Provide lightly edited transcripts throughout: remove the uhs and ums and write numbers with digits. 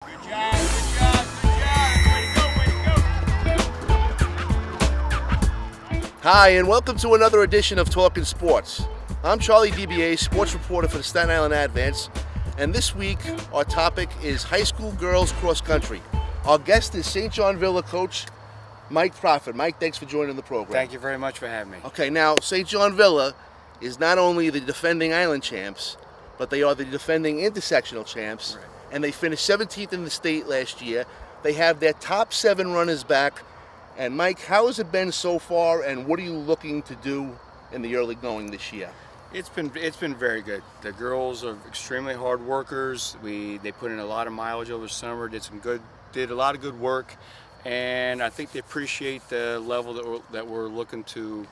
Good job, good job, good job. Way to go, way to go. Hi, and welcome to another edition of Talking Sports. I'm Charlie DeBiase, sports reporter for the Staten Island Advance, and this week our topic is high school girls cross country. Our guest is St. John Villa coach Mike Proffitt. Mike, thanks for joining the program. Thank you very much for having me. Okay, now St. John Villa is not only the defending island champs, but they are the defending intersectional champs, Right. and they finished 17th in the state last year. They have their top 7 runners back. And Mike, how has it been so far, and what are you looking to do in the early going this year? It's been very good. The girls are extremely hard workers. They put in a lot of mileage over the summer. Did a lot of good work, and I think they appreciate the level that we're looking to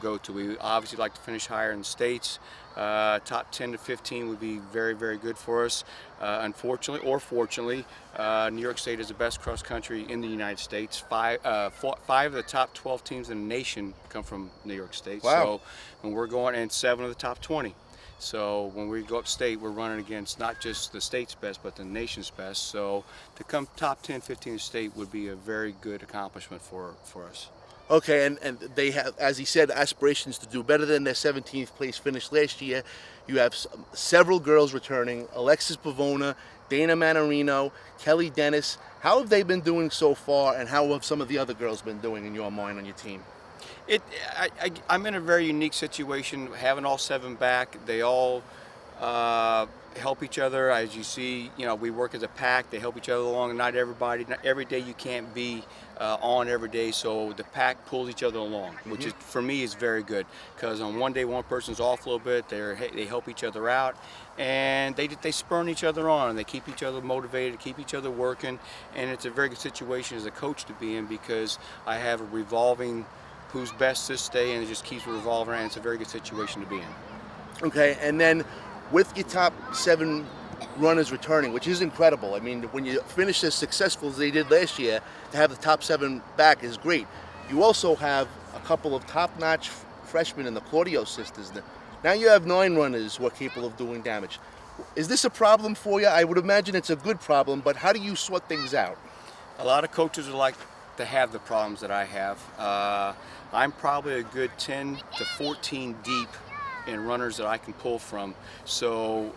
go to. We obviously like to finish higher in the states. Top 10 to 15 would be very, very good for us. Unfortunately or fortunately, New York State is the best cross country in the United States. Five of the top 12 teams in the nation come from New York State. Wow. So when we're going, and 7 of the top 20. So when we go upstate, we're running against not just the state's best, but the nation's best. So to come top 10, 15 in the state would be a very good accomplishment for us. Okay, and they have, as he said, aspirations to do better than their 17th place finish last year. You have several girls returning: Alexis Pavona, Dana Manarino, Kelly Dennis. How have they been doing so far, and how have some of the other girls been doing in your mind on your team? I'm in a very unique situation, having all 7 back. They all help each other. As you see, we work as a pack. They help each other along. Not every day you can't be on every day, so the pack pulls each other along, which is, for me, is very good, because on one day one person's off a little bit, they help each other out, and they spur each other on, and they keep each other motivated, keep each other working, and it's a very good situation as a coach to be in, because I have a revolving who's best this day, and it just keeps revolving around. It's a very good situation to be in. Okay, and then with your top 7 runners returning, which is incredible. I mean, when you finish as successful as they did last year, to have the top 7 back is great. You also have a couple of top-notch freshmen in the Claudio sisters. Now you have 9 runners who are capable of doing damage. Is this a problem for you? I would imagine it's a good problem, but how do you sort things out? A lot of coaches would like to have the problems that I have. I'm probably a good 10 to 14 deep in runners that I can pull from. So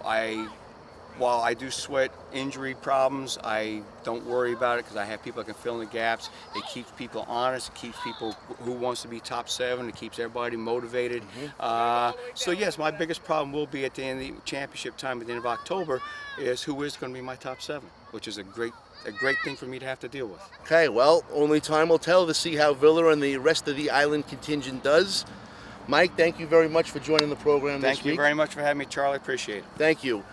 while I do sweat injury problems, I don't worry about it, because I have people that can fill in the gaps. It keeps people honest. It keeps people who wants to be top 7. It keeps everybody motivated. So yes, my biggest problem will be at the end of the championship time at the end of October is who is going to be my top 7, which is a great thing for me to have to deal with. Okay, well, only time will tell to see how Villa and the rest of the island contingent does. Mike, thank you very much for joining the program this week. Thank you very much for having me, Charlie. Appreciate it. Thank you.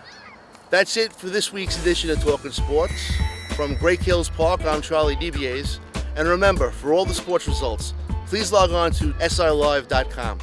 That's it for this week's edition of Talking Sports. From Great Hills Park, I'm Charlie DeBiase. And remember, for all the sports results, please log on to silive.com.